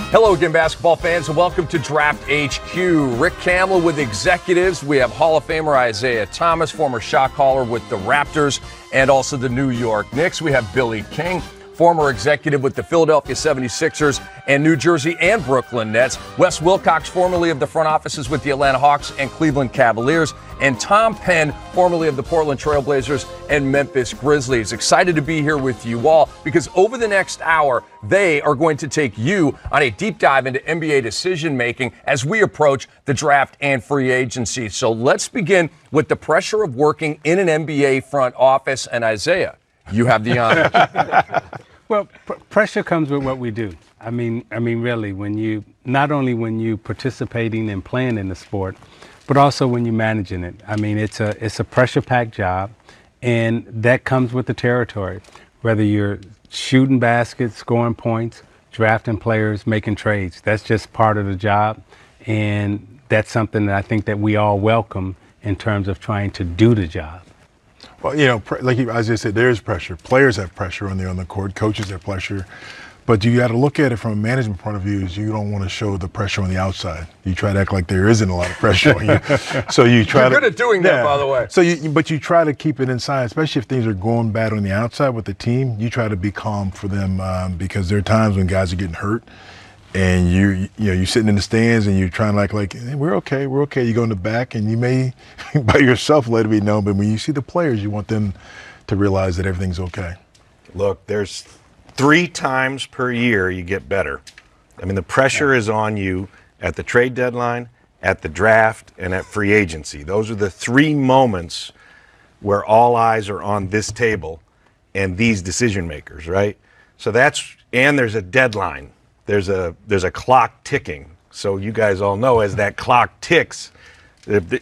Hello again, basketball fans, and welcome to Draft HQ. Rick Camel with executives. We have Hall of Famer Isiah Thomas, former shot caller with the Raptors and also the New York Knicks. We have Billy King, former executive with the Philadelphia 76ers and New Jersey and Brooklyn Nets. Wes Wilcox, formerly of the front offices with the Atlanta Hawks and Cleveland Cavaliers. And Tom Penn, formerly of the Portland Trail Blazers and Memphis Grizzlies. Excited to be here with you all because over the next hour, they are going to take you on a deep dive into NBA decision-making as we approach the draft and free agency. So let's begin with the pressure of working in an NBA front office. And Isiah, you have the honor. Well, pressure comes with what we do. I mean, really, not only when you participating and playing in the sport, but also when you're managing it. I mean, it's a pressure-packed job, and that comes with the territory. Whether you're shooting baskets, scoring points, drafting players, making trades, that's just part of the job, and that's something that I think that we all welcome in terms of trying to do the job. Well, like Isiah said, there is pressure. Players have pressure on the court. Coaches have pressure. But you got to look at it from a management point of view. Is you don't want to show the pressure on the outside. You try to act like there isn't a lot of pressure on you. So you try You're good at doing that, by the way. But you try to keep it inside, especially if things are going bad on the outside with the team. You try to be calm for them because there are times when guys are getting hurt. And you're sitting in the stands and you're trying to act like hey, we're okay. You go in the back and you may by yourself let it be known, but when you see the players, you want them to realize that everything's okay. Look, there's 3 times per year you get better. I mean, the pressure is on you at the trade deadline, at the draft, and at free agency. Those are the 3 moments where all eyes are on this table and these decision makers, right? So and there's a deadline. There's a clock ticking. So you guys all know as that clock ticks, the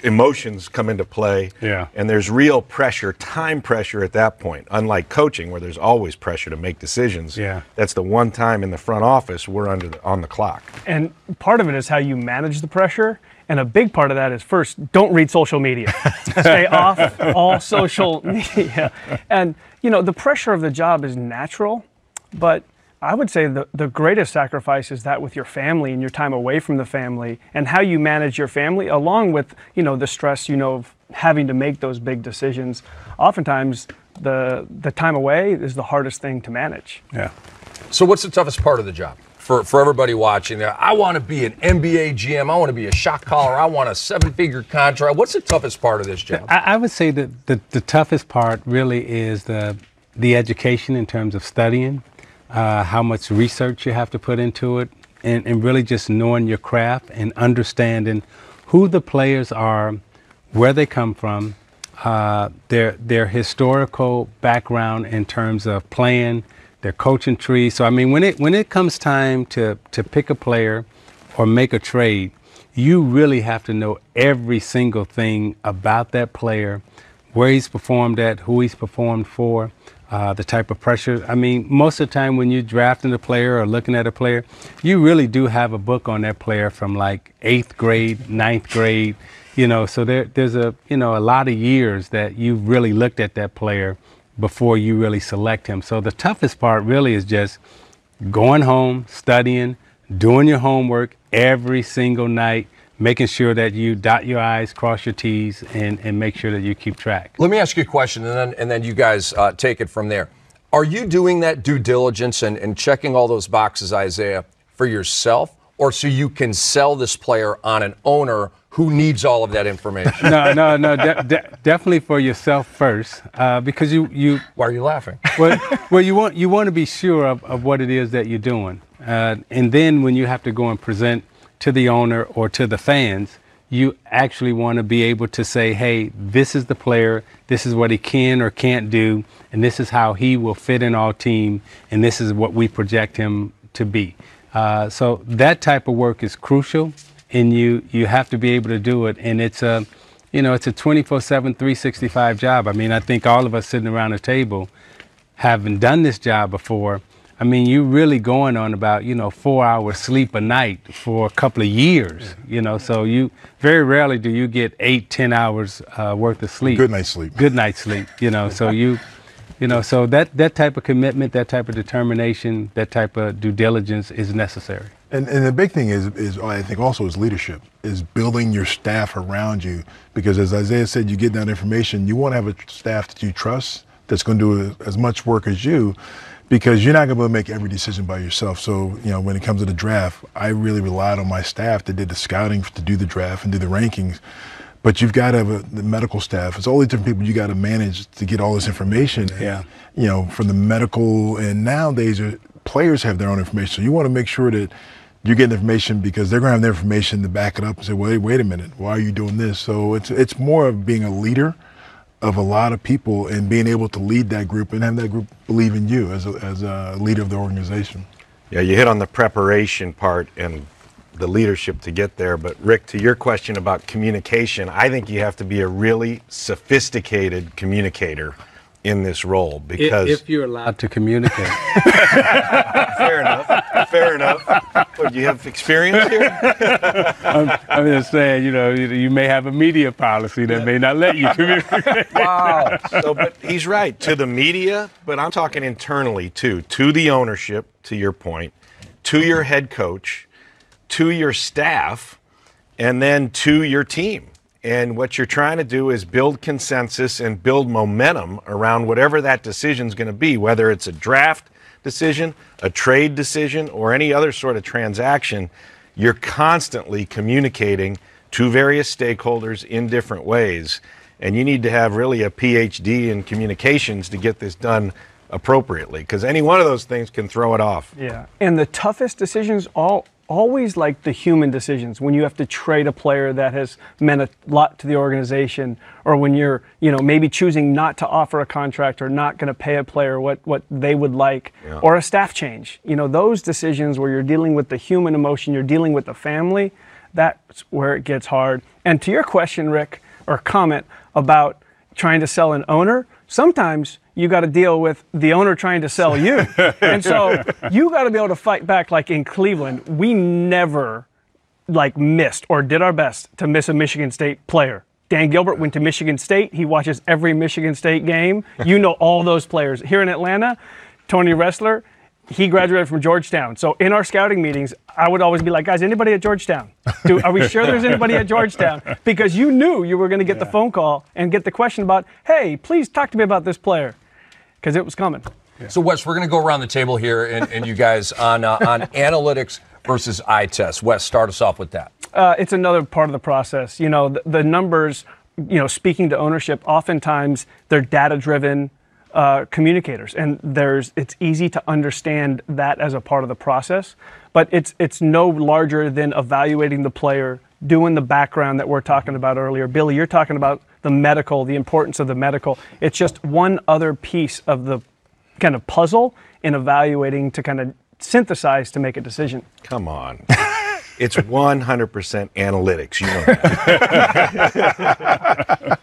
emotions come into play. Yeah. And there's real pressure, time pressure at that point. Unlike coaching, where there's always pressure to make decisions. Yeah. That's the one time in the front office we're on the clock. And part of it is how you manage the pressure. And a big part of that is, first, don't read social media. Stay off all social media. And, the pressure of the job is natural, but I would say the greatest sacrifice is that with your family and your time away from the family and how you manage your family, along with, the stress, of having to make those big decisions. Oftentimes, the time away is the hardest thing to manage. Yeah. So what's the toughest part of the job? For everybody watching there, I want to be an NBA GM. I want to be a shot caller. I want a 7-figure contract. What's the toughest part of this job? I would say that the toughest part really is the education in terms of studying. How much research you have to put into it, and really just knowing your craft and understanding who the players are, where they come from, their historical background in terms of playing, their coaching tree. So I mean, when it comes time to pick a player or make a trade, you really have to know every single thing about that player, where he's performed at, who he's performed for. The type of pressure. I mean, most of the time when you're drafting a player or looking at a player, you really do have a book on that player from like 8th grade, 9th grade, so there's a lot of years that you've really looked at that player before you really select him. So the toughest part really is just going home, studying, doing your homework every single night, making sure that you dot your I's, cross your T's, and make sure that you keep track. Let me ask you a question, and then you guys take it from there. Are you doing that due diligence and checking all those boxes, Isiah, for yourself, or so you can sell this player on an owner who needs all of that information? No, definitely for yourself first, because you. Why are you laughing? Well, you want to be sure of what it is that you're doing, and then when you have to go and present to the owner or to the fans, you actually want to be able to say, hey, this is the player, this is what he can or can't do, and this is how he will fit in our team, and this is what we project him to be. So that type of work is crucial, and you have to be able to do it, and it's a 24/7, 365 job. I mean, I think all of us sitting around the table having done this job before, I mean, you're really going on about, 4 hours sleep a night for a couple of years, so you very rarely do you get 8-10 hours worth of sleep. Good night's sleep. Good night's sleep, so You know, so that type of commitment, that type of determination, that type of due diligence is necessary. And the big thing is I think also is leadership, is building your staff around you. Because as Isiah said, you get that information, you want to have a staff that you trust, that's going to do as much work as you, because you're not going to be able to make every decision by yourself. So, you know, when it comes to the draft, I really relied on my staff that did the scouting to do the draft and do the rankings. But you've got to have the medical staff. It's all these different people you got to manage to get all this information. Yeah. And, you know, from the medical, and nowadays players have their own information. So you want to make sure that you're getting information, because they're going to have their information to back it up and say, wait a minute, why are you doing this? So it's more of being a leader of a lot of people and being able to lead that group and have that group believe in you as a leader of the organization. Yeah, you hit on the preparation part and the leadership to get there. But Rick, to your question about communication, I think you have to be a really sophisticated communicator in this role, because if you're allowed to communicate. Fair enough. What, do you have experience here? I'm just saying, you know, you may have a media policy that may not let you communicate. Wow. So, but he's right, to the media, but I'm talking internally too, to the ownership, to your point, to your head coach, to your staff, and then to your team. And what you're trying to do is build consensus and build momentum around whatever that decision is going to be, whether it's a draft decision, a trade decision, or any other sort of transaction. You're constantly communicating to various stakeholders in different ways. And you need to have really a PhD in communications to get this done appropriately, because any one of those things can throw it off. Yeah. And the toughest decisions always like the human decisions, when you have to trade a player that has meant a lot to the organization, or when you're, you know, maybe choosing not to offer a contract or not going to pay a player what they would like, Yeah. or a staff change. You know, those decisions where you're dealing with the human emotion, you're dealing with the family, that's where it gets hard. And to your question, Rick, or comment about trying to sell an owner, sometimes you got to deal with the owner trying to sell you. And so you got to be able to fight back. Like in Cleveland, we never missed or did our best to miss a Michigan State player. Dan Gilbert went to Michigan State. He watches every Michigan State game. You know all those players. Here in Atlanta, Tony Ressler, he graduated from Georgetown. So in our scouting meetings, I would always be like, guys, anybody at Georgetown? Are we sure there's anybody at Georgetown? Because you knew you were going to get the phone call and get the question about, hey, please talk to me about this player, because it was coming. Yeah. So, Wes, we're going to go around the table here and you guys on analytics versus eye test. Wes, start us off with that. It's another part of the process. You know, the numbers, you know, speaking to ownership, oftentimes they're data-driven communicators, and it's easy to understand that as a part of the process, but it's no larger than evaluating the player, doing the background that we're talking about earlier. Billy, you're talking about the medical, the importance of the medical. It's just one other piece of the kind of puzzle in evaluating to kind of synthesize to make a decision. Come on. It's 100% analytics. You know that.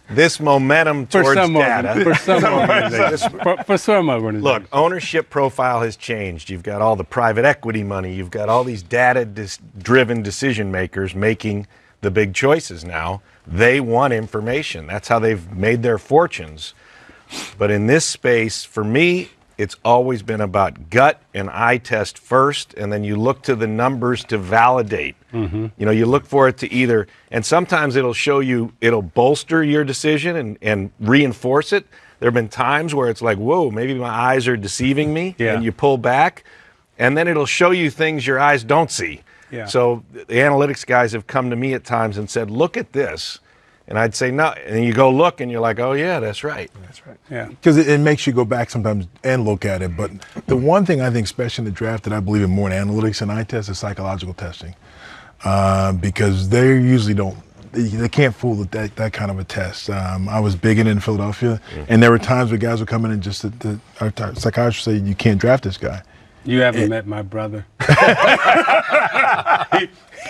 This momentum towards data. For some organizations. For some organizations. Look, ownership profile has changed. You've got all the private equity money. You've got all these data-driven decision makers making the big choices now. They want information. That's how they've made their fortunes. But in this space, for me, it's always been about gut and eye test first, and then you look to the numbers to validate. Mm-hmm. You know, you look for it to either, and sometimes it'll show you, it'll bolster your decision and reinforce it. There have been times where it's like, whoa, maybe my eyes are deceiving me, and you pull back, and then it'll show you things your eyes don't see. Yeah. So the analytics guys have come to me at times and said, look at this. And I'd say no, and you go look, and you're like, oh yeah, that's right. That's right. Yeah. Because it makes you go back sometimes and look at it. But the one thing I think, especially in the draft, that I believe in more in analytics and eye test is psychological testing, because they usually they can't fool with that kind of a test. I was big in Philadelphia, and there were times where guys would come in and just our psychiatrist say, you can't draft this guy. You haven't met my brother.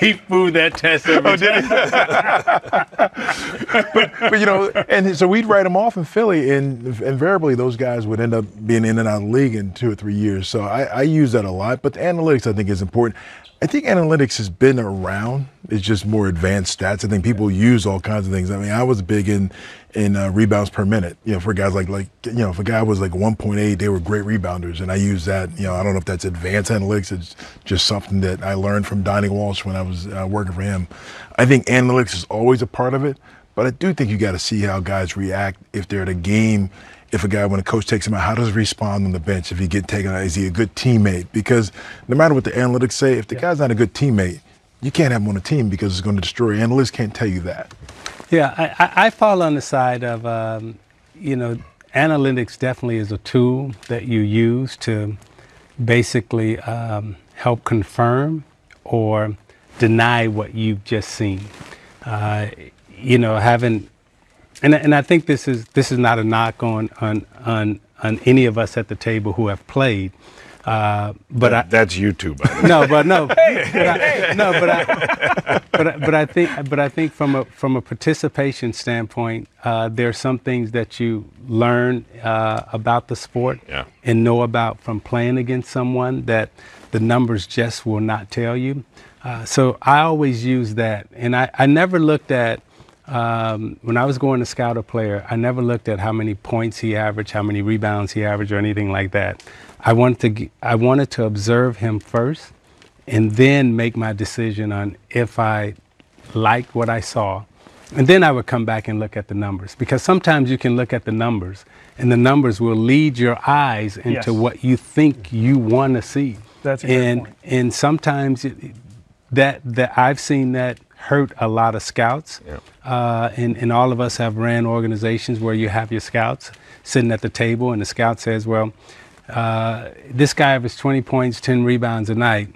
He fooled that test every time. but you know, and so we'd write them off in Philly, and invariably those guys would end up being in and out of the league in 2 or 3 years. So I use that a lot. But the analytics, I think, is important. I think analytics has been around. It's just more advanced stats. I think people use all kinds of things. I mean, I was big in rebounds per minute. You know, for guys like if a guy was like 1.8, they were great rebounders, and I use that. You know, I don't know if that's advanced analytics. It's just something that I learned from Donnie Walsh when I was working for him. I think analytics is always a part of it, but I do think you got to see how guys react if they're at a game. If a guy, when a coach takes him out, how does he respond on the bench? If he get taken out, is he a good teammate? Because no matter what the analytics say, if the guy's not a good teammate, you can't have him on a team because it's going to destroy you. Analytics can't tell you that. Yeah, I fall on the side of, analytics definitely is a tool that you use to basically help confirm or deny what you've just seen. And I think this is not a knock on any of us at the table who have played, but that's YouTube. But I think from a participation standpoint, there are some things that you learn about the sport and know about from playing against someone that the numbers just will not tell you. So I always use that, and I never looked at. When I was going to scout a player, I never looked at how many points he averaged, how many rebounds he averaged, or anything like that. I wanted to observe him first, and then make my decision on if I liked what I saw, and then I would come back and look at the numbers. Because sometimes you can look at the numbers, and the numbers will lead your eyes into what you think you want to see. That's a good point. And sometimes that I've seen that hurt a lot of scouts. And all of us have ran organizations where you have your scouts sitting at the table, and the scout says, well, this guy averaged 20 points, 10 rebounds a night,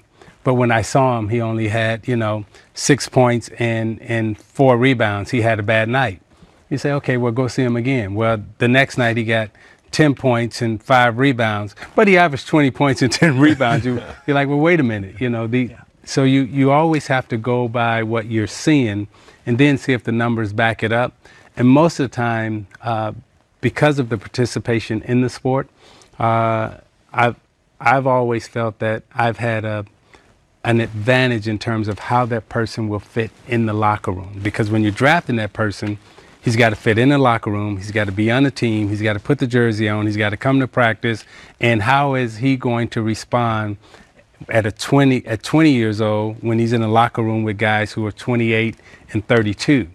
but when I saw him, he only had 6 points and 4 rebounds. He had a bad night. You say, okay, well, go see him again. Well, the next night he got 10 points and 5 rebounds, but he averaged 20 points and 10 rebounds. You're like, well, wait a minute, So you always have to go by what you're seeing and then see if the numbers back it up. And most of the time, because of the participation in the sport, I've always felt that I've had an advantage in terms of how that person will fit in the locker room. Because when you're drafting that person, he's got to fit in the locker room, he's got to be on the team, he's got to put the jersey on, he's got to come to practice, and how is he going to respond at 20 years old when he's in a locker room with guys who are 28 and 32.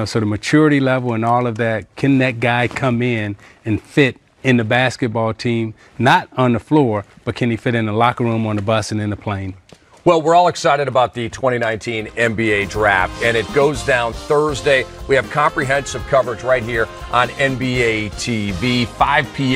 So the maturity level and all of that, can that guy come in and fit in the basketball team, not on the floor, but can he fit in the locker room, on the bus, and in the plane? Well, we're all excited about the 2019 NBA draft, and it goes down Thursday. We have comprehensive coverage right here on NBA TV, 5 p.m.